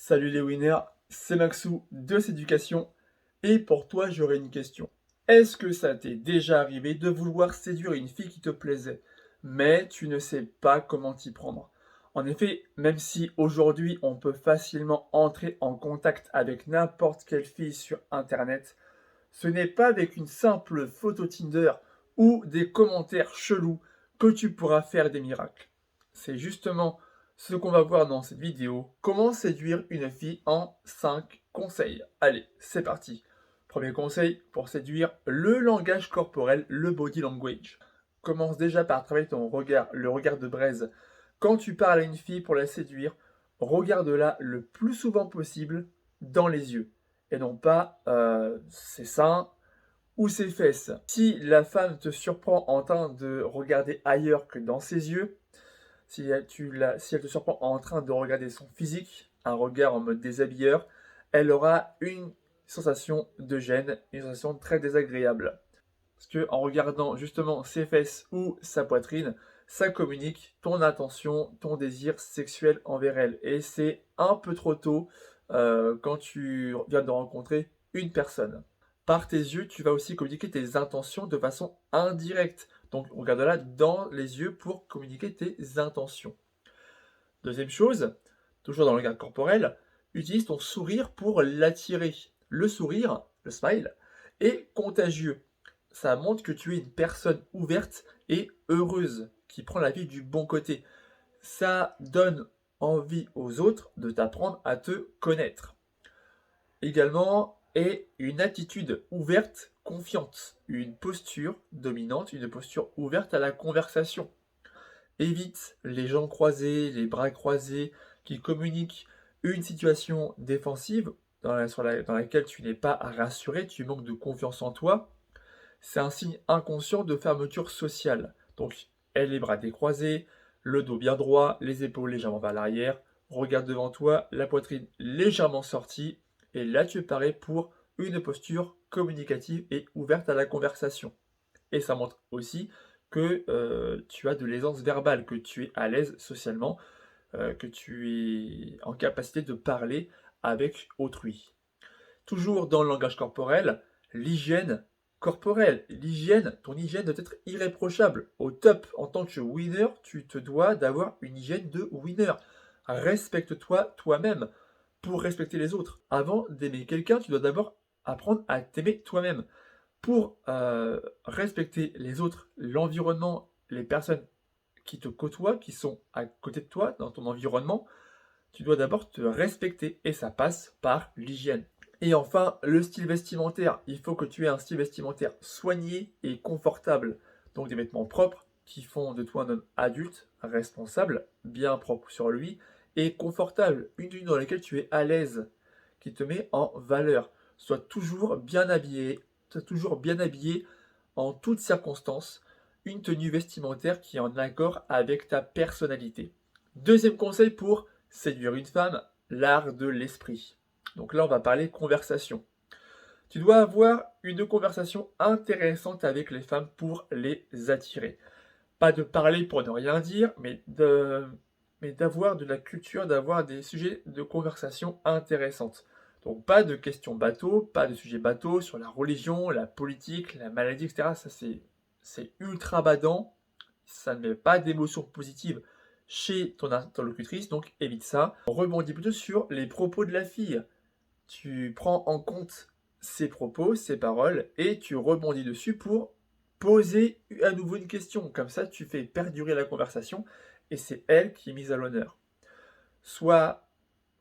Salut les winners, c'est Maxou de Séducation et pour toi j'aurais une question. Est-ce que ça t'est déjà arrivé de vouloir séduire une fille qui te plaisait, mais tu ne sais pas comment t'y prendre? En effet, même si aujourd'hui on peut facilement entrer en contact avec n'importe quelle fille sur Internet, ce n'est pas avec une simple photo Tinder ou des commentaires chelous que tu pourras faire des miracles. C'est justement ce qu'on va voir dans cette vidéo, comment séduire une fille en 5 conseils. Allez, c'est parti. Premier conseil pour séduire, le langage corporel, le body language. Commence déjà par travailler ton regard, le regard de braise. Quand tu parles à une fille pour la séduire, regarde-la le plus souvent possible dans les yeux et non pas ses seins ou ses fesses. Si la femme te surprend en train de regarder ailleurs que dans ses yeux, si elle te surprend en train de regarder son physique, un regard en mode déshabilleur, elle aura une sensation de gêne, une sensation très désagréable. Parce que en regardant justement ses fesses ou sa poitrine, ça communique ton intention, ton désir sexuel envers elle. Et c'est un peu trop tôt quand tu viens de rencontrer une personne. Par tes yeux, tu vas aussi communiquer tes intentions de façon indirecte. Donc regarde-la dans les yeux pour communiquer tes intentions. Deuxième chose, toujours dans le regard corporel, utilise ton sourire pour l'attirer. Le sourire, le smile, est contagieux. Ça montre que tu es une personne ouverte et heureuse, qui prend la vie du bon côté. Ça donne envie aux autres de t'apprendre à te connaître. Également, est une attitude ouverte, confiante, une posture dominante, une posture ouverte à la conversation. Évite les jambes croisées, les bras croisés, qui communiquent une situation défensive dans laquelle tu n'es pas rassuré, tu manques de confiance en toi. C'est un signe inconscient de fermeture sociale. Donc, aie les bras décroisés, le dos bien droit, les épaules légèrement vers l'arrière, regarde devant toi, la poitrine légèrement sortie, et là tu parais pour une posture communicative et ouverte à la conversation. Et ça montre aussi que tu as de l'aisance verbale, que tu es à l'aise socialement, que tu es en capacité de parler avec autrui. Toujours dans le langage corporel, l'hygiène corporelle. Ton hygiène doit être irréprochable. Au top, en tant que winner, tu te dois d'avoir une hygiène de winner. Respecte-toi toi-même pour respecter les autres. Avant d'aimer quelqu'un, tu dois d'abord apprendre à t'aimer toi-même. Pour respecter les autres, l'environnement, les personnes qui te côtoient, qui sont à côté de toi, dans ton environnement, tu dois d'abord te respecter et ça passe par l'hygiène. Et enfin, le style vestimentaire. Il faut que tu aies un style vestimentaire soigné et confortable. Donc des vêtements propres qui font de toi un homme adulte, responsable, bien propre sur lui et confortable. Une tenue dans laquelle tu es à l'aise, qui te met en valeur. Sois toujours bien habillé en toutes circonstances. Une tenue vestimentaire qui est en accord avec ta personnalité. Deuxième conseil pour séduire une femme, l'art de l'esprit. Donc là, on va parler conversation. Tu dois avoir une conversation intéressante avec les femmes pour les attirer. Pas de parler pour ne rien dire, mais d'avoir de la culture, d'avoir des sujets de conversation intéressantes. Donc pas de questions bateau, pas de sujets bateau sur la religion, la politique, la maladie, etc. Ça c'est ultra badant, ça ne met pas d'émotion positive chez ton interlocutrice, donc évite ça. On rebondit plutôt sur les propos de la fille. Tu prends en compte ses propos, ses paroles, et tu rebondis dessus pour poser à nouveau une question. Comme ça, tu fais perdurer la conversation, et c'est elle qui est mise à l'honneur. Soit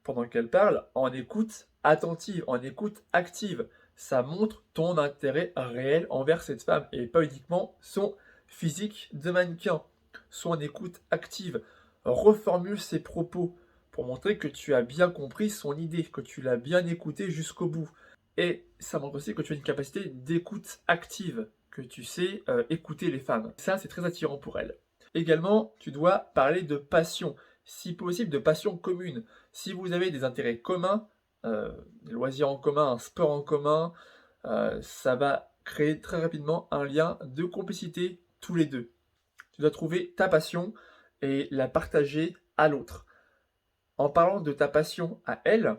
pendant qu'elle parle, en écoute attentive, en écoute active. Ça montre ton intérêt réel envers cette femme, et pas uniquement son physique de mannequin. Soit en écoute active. Reformule ses propos pour montrer que tu as bien compris son idée, que tu l'as bien écouté jusqu'au bout. Et ça montre aussi que tu as une capacité d'écoute active, que tu sais écouter les femmes. Ça, c'est très attirant pour elles. Également, tu dois parler de passion, si possible de passion commune. Si vous avez des intérêts communs, des loisirs en commun, un sport en commun, ça va créer très rapidement un lien de complicité tous les deux. Tu dois trouver ta passion et la partager à l'autre. En parlant de ta passion à elle,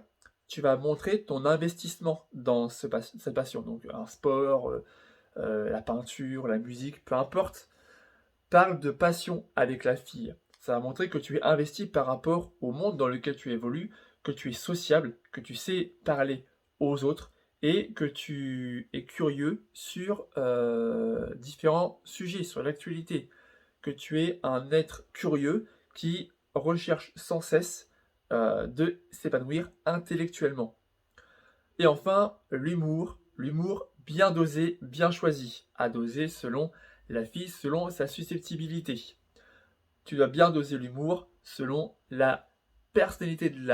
tu vas montrer ton investissement dans cette passion. Donc un sport, la peinture, la musique, peu importe. Parle de passion avec la fille. Ça va montrer que tu es investi par rapport au monde dans lequel tu évolues, que tu es sociable, que tu sais parler aux autres et que tu es curieux sur différents sujets, sur l'actualité, que tu es un être curieux qui recherche sans cesse de s'épanouir intellectuellement. Et enfin, l'humour. L'humour bien dosé, bien choisi. À doser selon la fille, selon sa susceptibilité. Tu dois bien doser l'humour selon la personnalité de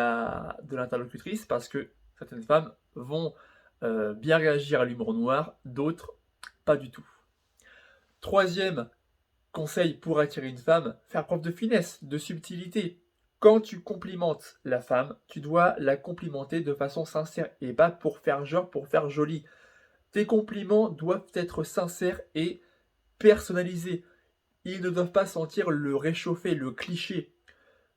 l'interlocutrice parce que certaines femmes vont bien réagir à l'humour noir, d'autres pas du tout. Troisième conseil pour attirer une femme, faire preuve de finesse, de subtilité. Quand tu complimentes la femme, tu dois la complimenter de façon sincère et pas pour faire genre, pour faire joli. Tes compliments doivent être sincères et personnalisés. Ils ne doivent pas sentir le réchauffer, le cliché,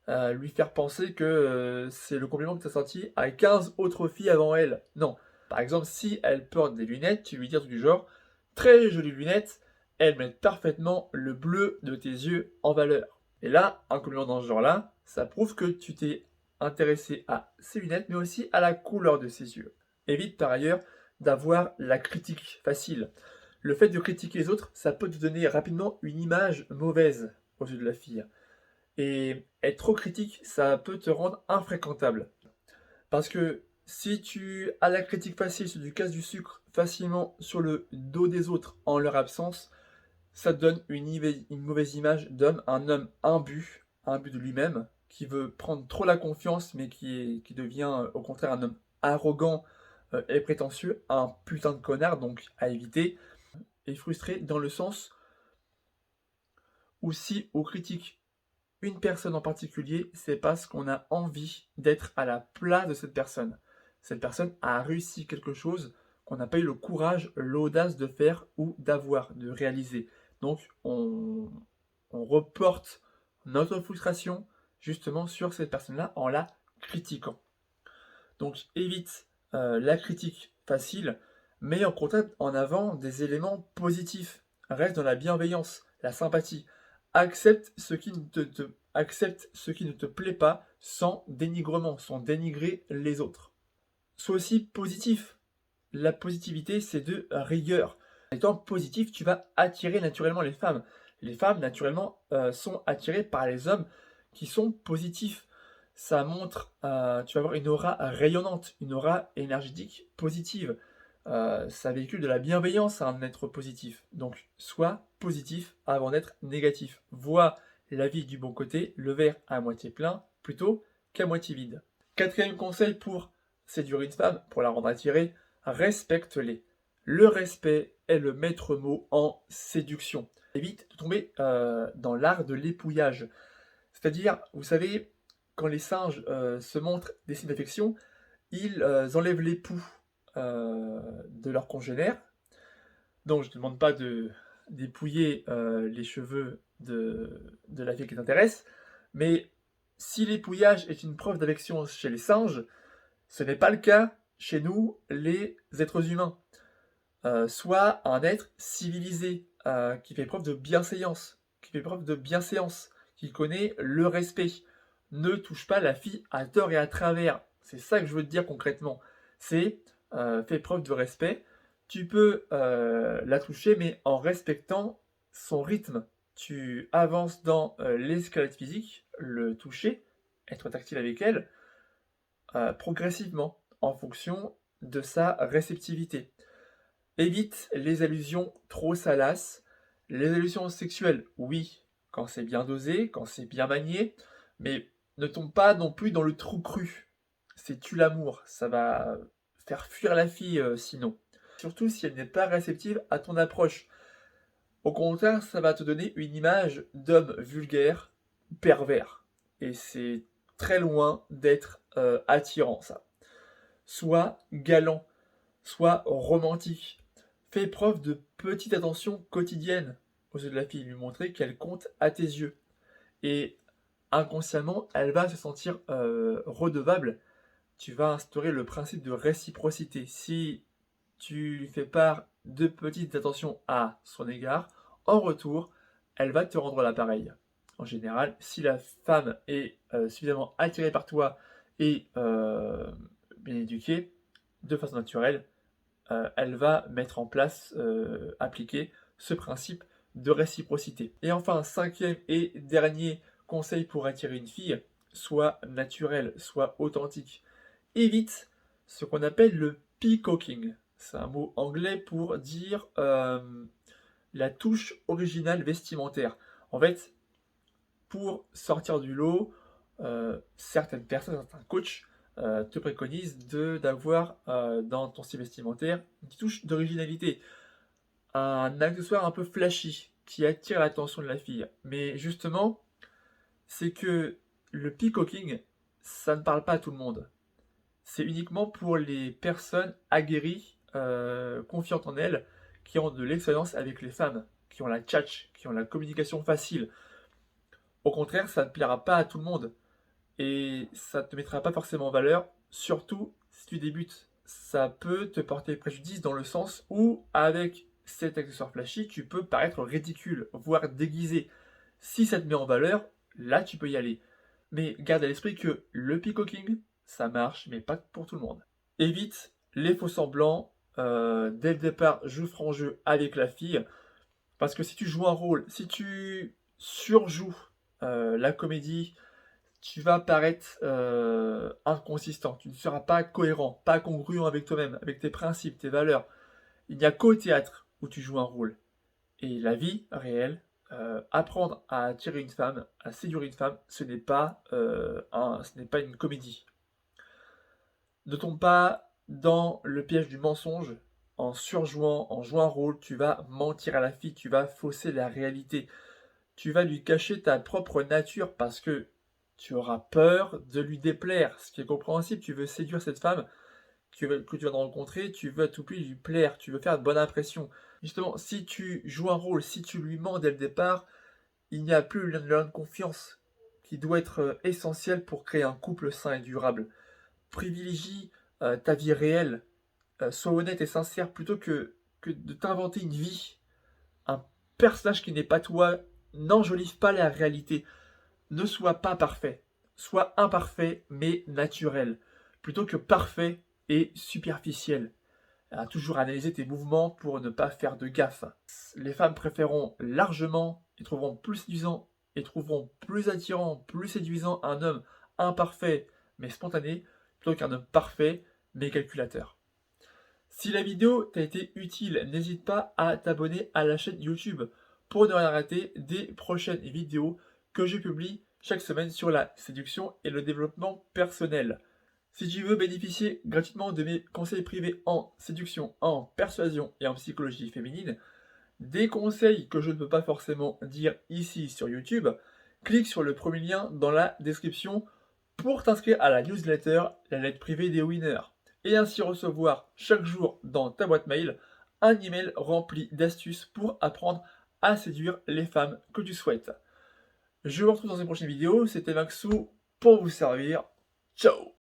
lui faire penser que c'est le compliment que tu as senti à 15 autres filles avant elle. Non. Par exemple, si elle porte des lunettes, tu lui dis du genre très jolies lunettes, elles mettent parfaitement le bleu de tes yeux en valeur. Et là, un compliment dans ce genre-là, ça prouve que tu t'es intéressé à ses lunettes, mais aussi à la couleur de ses yeux. Évite par ailleurs d'avoir la critique facile. Le fait de critiquer les autres, ça peut te donner rapidement une image mauvaise aux yeux de la fille. Et être trop critique, ça peut te rendre infréquentable. Parce que si tu as la critique facile, si tu casses du sucre facilement sur le dos des autres en leur absence, ça te donne une mauvaise image d'homme, un homme imbu de lui-même, qui veut prendre trop la confiance, mais qui devient au contraire un homme arrogant et prétentieux, un putain de connard, donc à éviter, et frustré dans le sens où si on critique une personne en particulier, c'est parce qu'on a envie d'être à la place de cette personne. Cette personne a réussi quelque chose qu'on n'a pas eu le courage, l'audace de faire ou d'avoir, de réaliser. Donc on reporte notre frustration justement sur cette personne-là en la critiquant. Donc évite la critique facile, mets en contact en avant des éléments positifs. Reste dans la bienveillance, la sympathie. Accepte ce qui ne te plaît pas sans dénigrement, sans dénigrer les autres. Sois aussi positif. La positivité, c'est de rigueur. En étant positif, tu vas attirer naturellement les femmes. Les femmes, naturellement, sont attirées par les hommes qui sont positifs. Ça montre, tu vas avoir une aura rayonnante, une aura énergétique positive. Ça véhicule de la bienveillance à un être positif. Donc, sois positif avant d'être négatif. Vois la vie du bon côté, le verre à moitié plein plutôt qu'à moitié vide. Quatrième conseil pour séduire une femme, pour la rendre attirée, respecte-les. Le respect est le maître mot en séduction. Évite de tomber dans l'art de l'épouillage. C'est-à-dire, vous savez, quand les singes se montrent des signes d'affection, ils enlèvent l'époux de leur congénère. Donc, je ne te demande pas dépouiller les cheveux de la fille qui t'intéresse, mais si l'épouillage est une preuve d'affection chez les singes, ce n'est pas le cas chez nous, les êtres humains. Soit un être civilisé, qui fait preuve de bienséance, qui connaît le respect. Ne touche pas la fille à tort et à travers. C'est ça que je veux te dire concrètement. C'est fais preuve de respect. Tu peux la toucher, mais en respectant son rythme. Tu avances dans l'escalade physique, le toucher, être tactile avec elle, progressivement, en fonction de sa réceptivité. Évite les allusions trop salaces. Les allusions sexuelles, oui, quand c'est bien dosé, quand c'est bien manié, mais ne tombe pas non plus dans le trou cru. C'est tue l'amour, ça va faire fuir la fille sinon. Surtout si elle n'est pas réceptive à ton approche. Au contraire, ça va te donner une image d'homme vulgaire, pervers. Et c'est très loin d'être attirant ça. Sois galant, sois romantique. Fais preuve de petite attention quotidienne aux yeux de la fille, lui montrer qu'elle compte à tes yeux. Et inconsciemment, elle va se sentir redevable. Tu vas instaurer le principe de réciprocité. Si tu lui fais part de petites attentions à son égard, en retour, elle va te rendre l'appareil. En général, si la femme est suffisamment attirée par toi et bien éduquée, de façon naturelle, elle va mettre en place, appliquer ce principe de réciprocité. Et enfin, cinquième et dernier conseil pour attirer une fille, soit naturel, soit authentique. Évite ce qu'on appelle le peacocking. C'est un mot anglais pour dire la touche originale vestimentaire. En fait, pour sortir du lot, certaines personnes, certains coachs te préconisent d'avoir dans ton style vestimentaire une petite touche d'originalité, un accessoire un peu flashy qui attire l'attention de la fille. Mais justement, c'est que le peacocking, ça ne parle pas à tout le monde. C'est uniquement pour les personnes aguerries, confiantes en elles, qui ont de l'expérience avec les femmes, qui ont la tchatch, qui ont la communication facile. Au contraire, ça ne plaira pas à tout le monde et ça ne te mettra pas forcément en valeur, surtout si tu débutes. Ça peut te porter préjudice dans le sens où, avec cet accessoire flashy, tu peux paraître ridicule, voire déguisé. Si ça te met en valeur, là tu peux y aller. Mais garde à l'esprit que le peacocking, ça marche, mais pas pour tout le monde. Évite les faux semblants. Dès le départ, joue franc jeu avec la fille. Parce que si tu joues un rôle, si tu surjoues la comédie, tu vas paraître inconsistant. Tu ne seras pas cohérent, pas congruent avec toi-même, avec tes principes, tes valeurs. Il n'y a qu'au théâtre où tu joues un rôle. Et la vie réelle, apprendre à attirer une femme, à séduire une femme, ce n'est pas une comédie. Ne tombe pas dans le piège du mensonge. En surjouant, en jouant un rôle, tu vas mentir à la fille, tu vas fausser la réalité. Tu vas lui cacher ta propre nature parce que tu auras peur de lui déplaire. Ce qui est compréhensible, tu veux séduire cette femme que tu vas rencontrer, tu veux à tout prix lui plaire, tu veux faire une bonne impression. Justement, si tu joues un rôle, si tu lui mens dès le départ, il n'y a plus le lien de confiance qui doit être essentiel pour créer un couple sain et durable. Privilégie ta vie réelle, sois honnête et sincère plutôt que de t'inventer une vie, un personnage qui n'est pas toi. N'enjolive pas la réalité. Ne sois pas parfait. Sois imparfait mais naturel. Plutôt que parfait et superficiel. Toujours analyser tes mouvements pour ne pas faire de gaffe. Les femmes préféreront largement et trouveront plus séduisant et trouveront plus attirant, plus séduisant un homme imparfait mais spontané plutôt qu'un homme parfait mais calculateur. Si la vidéo t'a été utile, n'hésite pas à t'abonner à la chaîne YouTube pour ne rien rater des prochaines vidéos que je publie chaque semaine sur la séduction et le développement personnel. Si tu veux bénéficier gratuitement de mes conseils privés en séduction, en persuasion et en psychologie féminine, des conseils que je ne peux pas forcément dire ici sur YouTube, clique sur le premier lien dans la description pour t'inscrire à la newsletter, la lettre privée des winners, et ainsi recevoir chaque jour dans ta boîte mail un email rempli d'astuces pour apprendre à séduire les femmes que tu souhaites. Je vous retrouve dans une prochaine vidéo, c'était Maxou pour vous servir. Ciao!